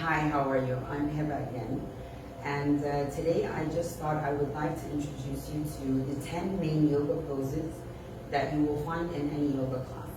Hi, how are you? I'm Hiba again. And today I just thought I would like to introduce you to the 10 main yoga poses that you will find in any yoga class.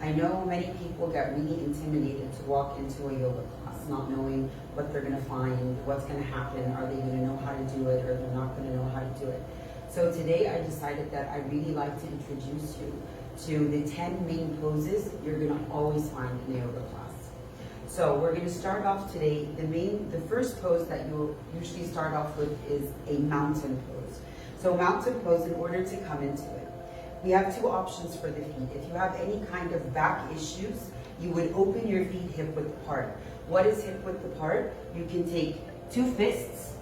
I know many people get really intimidated to walk into a yoga class, not knowing what they're going to find, what's going to happen, are they going to know how to do it, or they're not going to know how to do it. So today I decided that I'd really like to introduce you to the 10 main poses you're going to always find in a yoga class. So we're going to start off today, the first pose that you'll usually start off with is a mountain pose. So mountain pose, in order to come into it, we have two options for the feet. If you have any kind of back issues, you would open your feet hip width apart. What is hip width apart? You can take two fists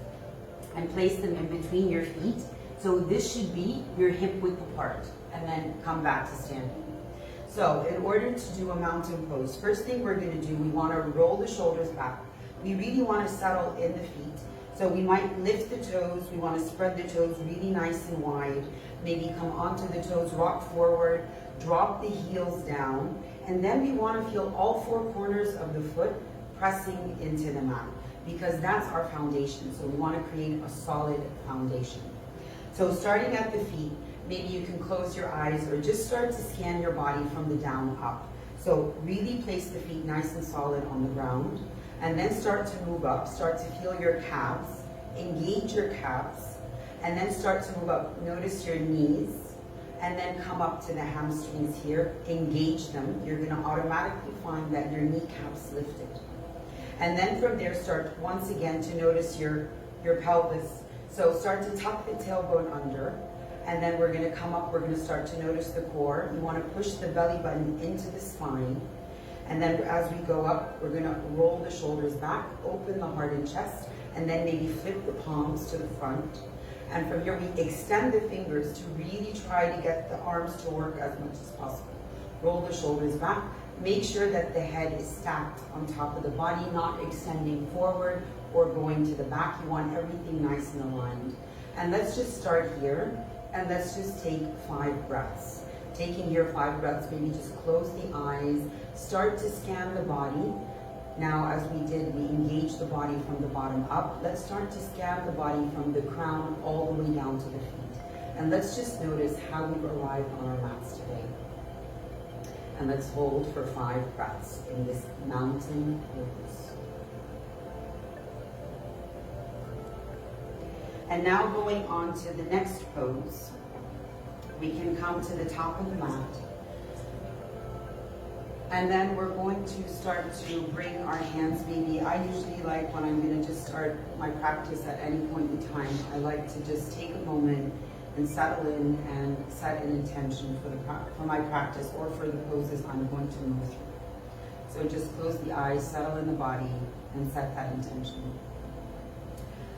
and place them in between your feet. So this should be your hip width apart, and then come back to standing. So in order to do a mountain pose, first thing we're going to do, we want to roll the shoulders back. We really want to settle in the feet. So we might lift the toes, we want to spread the toes really nice and wide, maybe come onto the toes, rock forward, drop the heels down, and then we want to feel all four corners of the foot pressing into the mat, because that's our foundation. So we want to create a solid foundation. So starting at the feet, maybe you can close your eyes or just start to scan your body from the down up. So really place the feet nice and solid on the ground, and then start to move up, start to feel your calves, engage your calves, and then start to move up. Notice your knees, and then come up to the hamstrings here, engage them. You're gonna automatically find that your kneecaps lifted. And then from there, start once again to notice your pelvis. So start to tuck the tailbone under, and then we're gonna come up, we're gonna start to notice the core. You wanna push the belly button into the spine. And then as we go up, we're gonna roll the shoulders back, open the heart and chest, and then maybe flip the palms to the front. And from here, we extend the fingers to really try to get the arms to work as much as possible. Roll the shoulders back. Make sure that the head is stacked on top of the body, not extending forward or going to the back. You want everything nice and aligned. And let's just start here, and let's just take 5 breaths. Taking here 5 breaths, maybe just close the eyes, start to scan the body. Now, as we did, we engage the body from the bottom up. Let's start to scan the body from the crown all the way down to the feet. And let's just notice how we've arrived on our mats today. And let's hold for 5 breaths in this mountain pose. And now going on to the next pose, we can come to the top of the mat. And then we're going to start to bring our hands, maybe I usually like when I'm going to just start my practice at any point in time, I like to just take a moment and settle in and set an intention for my practice or for the poses I'm going to move through. So just close the eyes, settle in the body, and set that intention.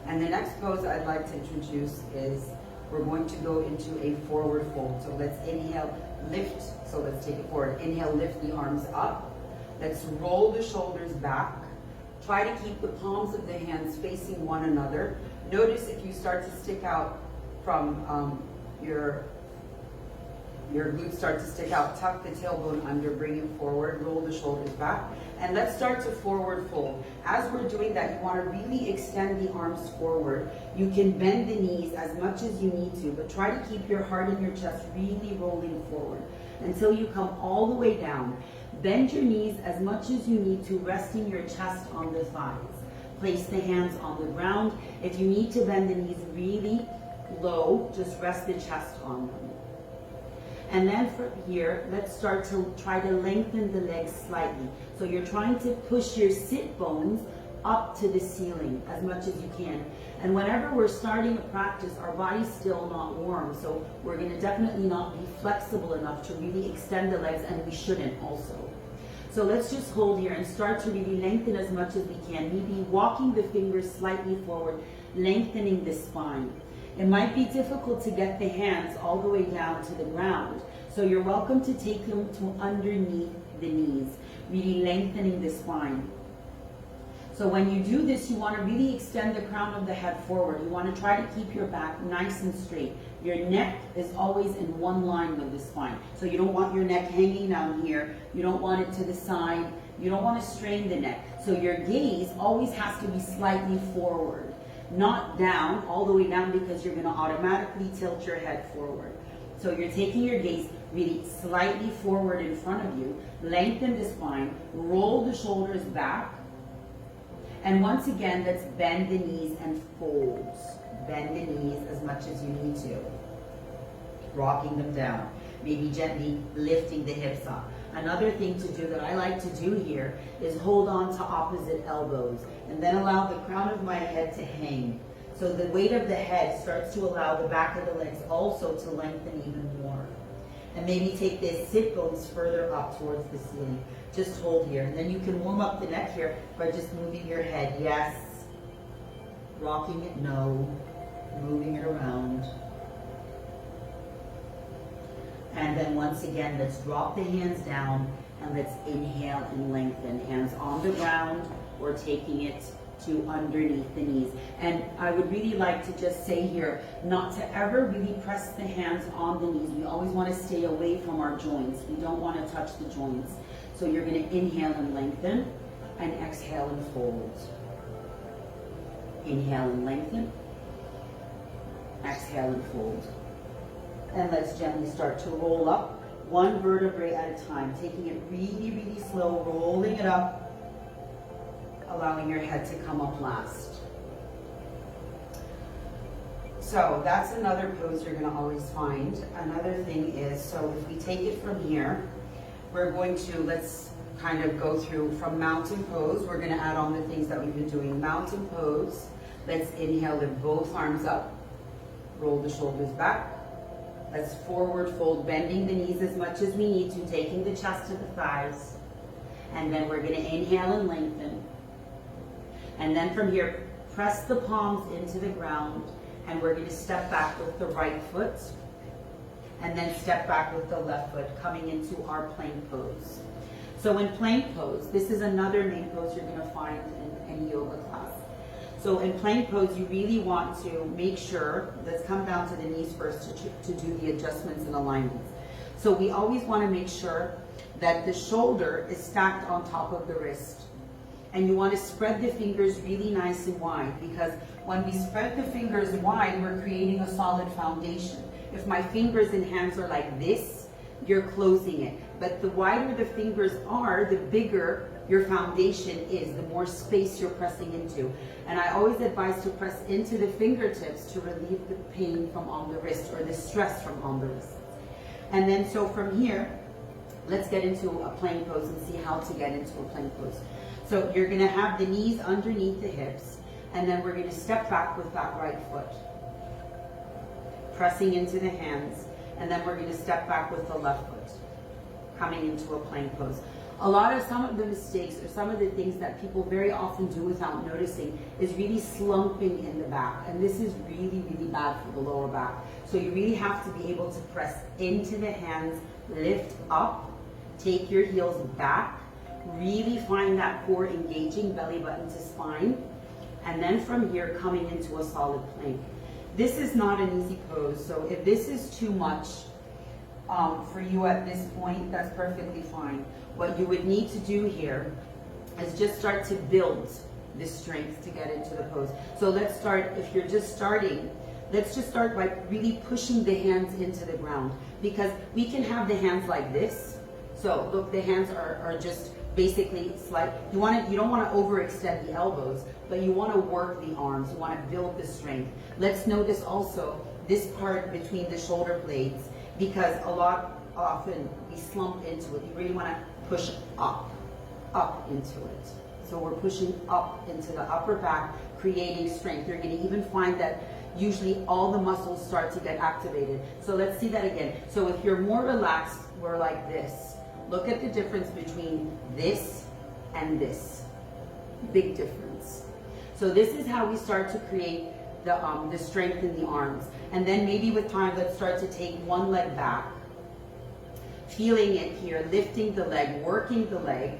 And the next pose I'd like to introduce is we're going to go into a forward fold. So let's inhale, lift. So let's take it forward. Inhale, lift the arms up. Let's roll the shoulders back. Try to keep the palms of the hands facing one another. Notice if you start to stick out from your glutes start to stick out, tuck the tailbone under, bring it forward, roll the shoulders back. And let's start to forward fold. As we're doing that, you want to really extend the arms forward. You can bend the knees as much as you need to, but try to keep your heart and your chest really rolling forward until you come all the way down. Bend your knees as much as you need to, resting your chest on the thighs. Place the hands on the ground. If you need to bend the knees really low, just rest the chest on them. And then from here, let's start to try to lengthen the legs slightly. So you're trying to push your sit bones up to the ceiling as much as you can. And whenever we're starting a practice, our body's still not warm. So we're going to definitely not be flexible enough to really extend the legs, and we shouldn't also. So let's just hold here and start to really lengthen as much as we can. Maybe walking the fingers slightly forward, lengthening the spine. It might be difficult to get the hands all the way down to the ground. So you're welcome to take them to underneath the knees, really lengthening the spine. So when you do this, you want to really extend the crown of the head forward. You want to try to keep your back nice and straight. Your neck is always in one line with the spine. So you don't want your neck hanging down here. You don't want it to the side. You don't want to strain the neck. So So your gaze always has to be slightly forward, not down, all the way down, because you're going to automatically tilt your head forward. So you're taking your gaze really slightly forward in front of you, lengthen the spine, roll the shoulders back, and once again, let's bend the knees and fold. Bend the knees as much as you need to. Rocking them down. Maybe gently lifting the hips up. Another thing to do that I like to do here is hold on to opposite elbows and then allow the crown of my head to hang. So the weight of the head starts to allow the back of the legs also to lengthen even more. And maybe take the sit bones further up towards the ceiling. Just hold here. And then you can warm up the neck here by just moving your head. Yes. Rocking it. No. Moving it around. And then once again, let's drop the hands down and let's inhale and lengthen. Hands on the ground or taking it to underneath the knees. And I would really like to just say here, not to ever really press the hands on the knees. We always want to stay away from our joints. We don't want to touch the joints. So you're going to inhale and lengthen and exhale and fold. Inhale and lengthen. Exhale and fold. And let's gently start to roll up one vertebrae at a time, taking it really, really slow, rolling it up, allowing your head to come up last. So that's another pose you're going to always find. Another thing is, so if we take it from here, we're going to, let's kind of go through from mountain pose. We're going to add on the things that we've been doing. Mountain pose, let's inhale, lift both arms up, roll the shoulders back. Let's forward fold, bending the knees as much as we need to, taking the chest to the thighs. And then we're going to inhale and lengthen. And then from here, press the palms into the ground. And we're going to step back with the right foot. And then step back with the left foot, coming into our plank pose. So in plank pose, this is another main pose you're going to find in any yoga class. So in plank pose, you really want to make sure, let's come down to the knees first to do the adjustments and alignments. So we always want to make sure that the shoulder is stacked on top of the wrist. And you want to spread the fingers really nice and wide, because when we spread the fingers wide, we're creating a solid foundation. If my fingers and hands are like this, you're closing it. But the wider the fingers are, the bigger your foundation is, the more space you're pressing into. And I always advise to press into the fingertips to relieve the pain from on the wrist, or the stress from on the wrist. And then so from here, let's get into a plank pose and see how to get into a plank pose. So you're going to have the knees underneath the hips, and then we're going to step back with that right foot, pressing into the hands, and then we're going to step back with the left foot, coming into a plank pose. Some of the mistakes or some of the things that people very often do without noticing is really slumping in the back. And this is really, really bad for the lower back. So you really have to be able to press into the hands, lift up, take your heels back, really find that core engaging, belly button to spine. And then from here, coming into a solid plank. This is not an easy pose. So if this is too much for you at this point, that's perfectly fine. What you would need to do here is just start to build the strength to get into the pose. So let's start, if you're just starting, let's just start by really pushing the hands into the ground, because we can have the hands like this. So look, the hands are just basically slight. You don't want to overextend the elbows, but you want to work the arms. You want to build the strength. Let's notice also this part between the shoulder blades, because often we slump into it. You really want to push up into it. So we're pushing up into the upper back, creating strength. You're going to even find that usually all the muscles start to get activated. So let's see that again. So if you're more relaxed, we're like this. Look at the difference between this and this. Big difference. So this is how we start to create the strength in the arms. And then maybe with time, let's start to take one leg back. Feeling it here, lifting the leg, working the leg.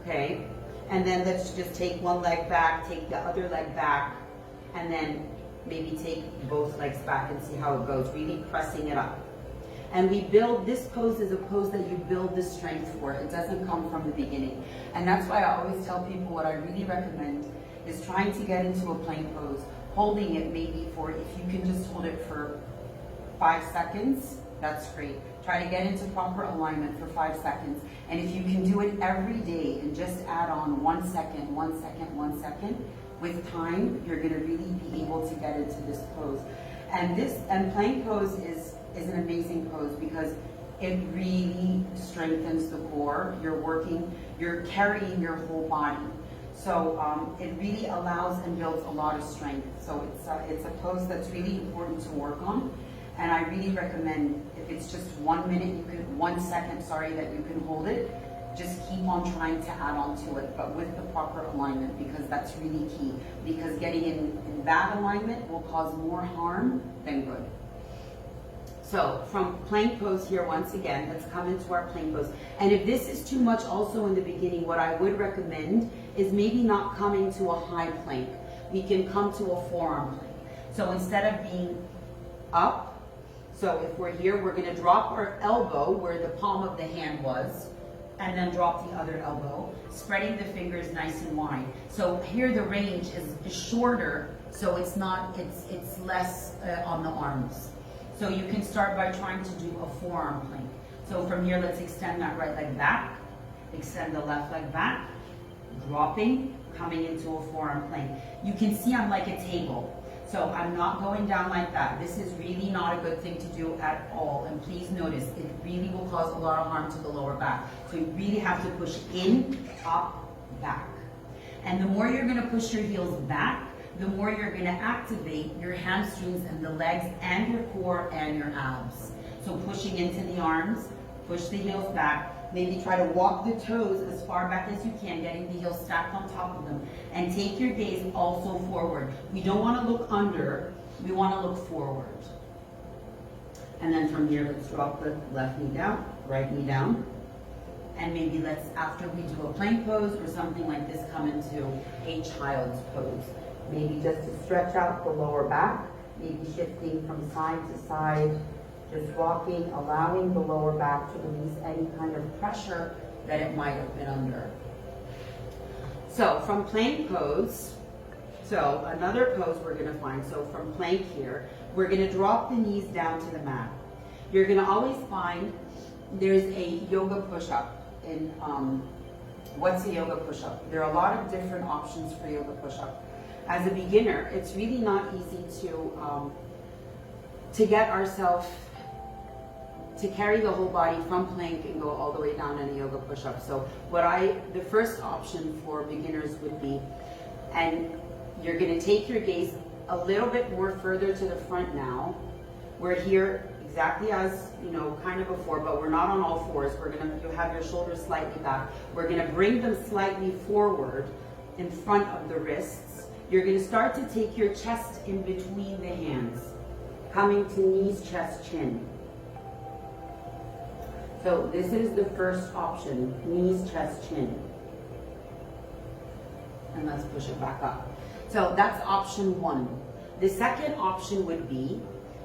Okay? And then let's just take one leg back, take the other leg back, and then maybe take both legs back and see how it goes, really pressing it up. And we build, this pose is a pose that you build the strength for. It doesn't come from the beginning. And that's why I always tell people what I really recommend is trying to get into a plank pose, holding it maybe for, if you can just hold it for 5 seconds, that's great. Try to get into proper alignment for 5 seconds. And if you can do it every day and just add on 1 second, 1 second, 1 second, with time, you're gonna really be able to get into this pose. And plank pose is an amazing pose because it really strengthens the core. You're carrying your whole body. So it really allows and builds a lot of strength. So it's a pose that's really important to work on. And I really recommend, if it's just 1 minute, 1 second, that you can hold it, just keep on trying to add on to it, but with the proper alignment, because that's really key. Because getting in bad alignment will cause more harm than good. So from plank pose here, once again, let's come into our plank pose. And if this is too much also in the beginning, what I would recommend is maybe not coming to a high plank. We can come to a forearm plank. So instead of being up, so if we're here, we're gonna drop our elbow where the palm of the hand was, and then drop the other elbow, spreading the fingers nice and wide. So here the range is shorter, so it's less on the arms. So you can start by trying to do a forearm plank. So from here, let's extend that right leg back, extend the left leg back, dropping, coming into a forearm plank. You can see I'm like a table. So I'm not going down like that. This is really not a good thing to do at all. And please notice, it really will cause a lot of harm to the lower back. So you really have to push in, up, back. And the more you're gonna push your heels back, the more you're gonna activate your hamstrings and the legs and your core and your abs. So pushing into the arms, push the heels back, maybe try to walk the toes as far back as you can, getting the heels stacked on top of them. And take your gaze also forward. We don't wanna look under, we wanna look forward. And then from here, let's drop the left knee down, right knee down. And maybe let's, after we do a plank pose or something like this, come into a child's pose. Maybe just to stretch out the lower back, maybe shifting from side to side, just rocking, allowing the lower back to release any kind of pressure that it might have been under. So from plank pose, so another pose we're gonna find, so from plank here, we're gonna drop the knees down to the mat. You're gonna always find there's a yoga push-up. In what's a yoga push-up? There are a lot of different options for yoga push-up. As a beginner, it's really not easy to get ourselves to carry the whole body from plank and go all the way down in a yoga push-up. So the first option for beginners would be, and you're gonna take your gaze a little bit more further to the front now. We're here exactly as, kind of before, but we're not on all fours. You have your shoulders slightly back. We're gonna bring them slightly forward in front of the wrists. You're gonna start to take your chest in between the hands, coming to knees, chest, chin. So this is the first option, knees, chest, chin. And let's push it back up. So that's option one. The second option would be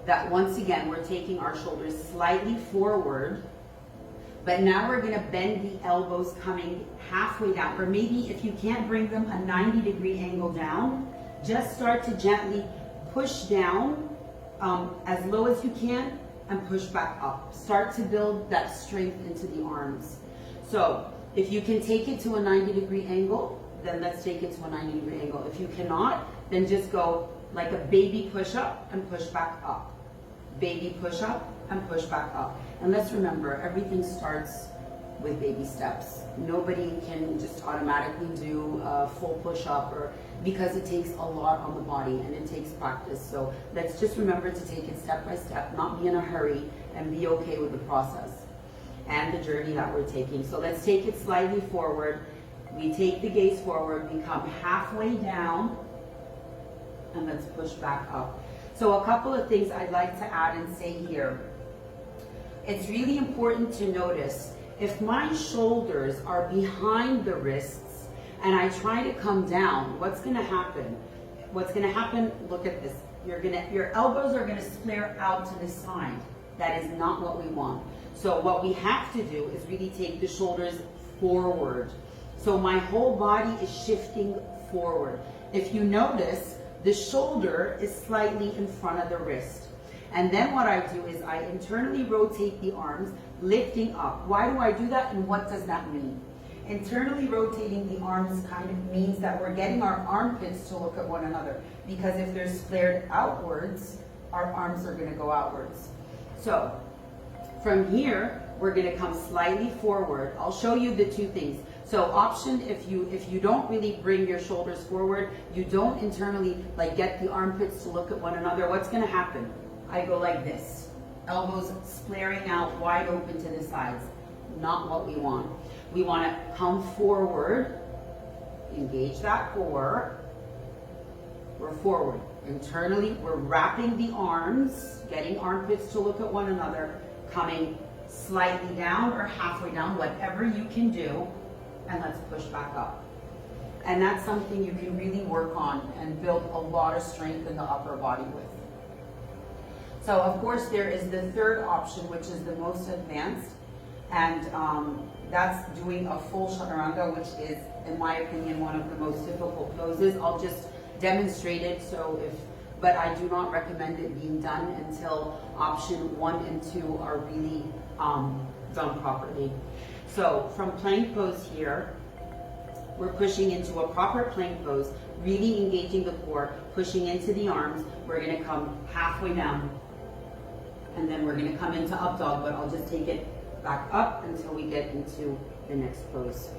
that once again, we're taking our shoulders slightly forward, but now we're gonna bend the elbows coming halfway down, or maybe if you can't bring them a 90-degree angle down, just start to gently push down as low as you can and push back up. Start to build that strength into the arms. So if you can take it to a 90-degree angle, then let's take it to a 90-degree angle. If you cannot, then just go like a baby push-up and push back up. Baby push-up and push back up. And let's remember, everything starts with baby steps. Nobody can just automatically do a full push-up, because it takes a lot on the body and it takes practice. So let's just remember to take it step by step, not be in a hurry, and be okay with the process and the journey that we're taking. So let's take it slightly forward. We take the gaze forward, we come halfway down, and let's push back up. So a couple of things I'd like to add and say here. It's really important to notice if my shoulders are behind the wrists and I try to come down, what's gonna happen? What's gonna happen, look at this. Your elbows are gonna flare out to the side. That is not what we want. So what we have to do is really take the shoulders forward. So my whole body is shifting forward. If you notice, the shoulder is slightly in front of the wrist. And then what I do is I internally rotate the arms, lifting up. Why do I do that, and what does that mean? Internally rotating the arms kind of means that we're getting our armpits to look at one another, because if they're flared outwards, our arms are going to go outwards. So from here, we're going to come slightly forward. I'll show you the two things. So option, if you don't really bring your shoulders forward, you don't internally like get the armpits to look at one another, what's going to happen? I go like this. Elbows flaring out wide open to the sides. Not what we want. We want to come forward, engage that core. We're forward. Internally, we're wrapping the arms, getting armpits to look at one another, coming slightly down or halfway down, whatever you can do, and let's push back up. And that's something you can really work on and build a lot of strength in the upper body with. So of course there is the third option, which is the most advanced, and that's doing a full chaturanga, which is, in my opinion, one of the most difficult poses. I'll just demonstrate it, but I do not recommend it being done until option 1 and 2 are really done properly. So from plank pose here, we're pushing into a proper plank pose, really engaging the core, pushing into the arms. We're going to come halfway down, and then we're going to come into up dog, but I'll just take it back up until we get into the next pose.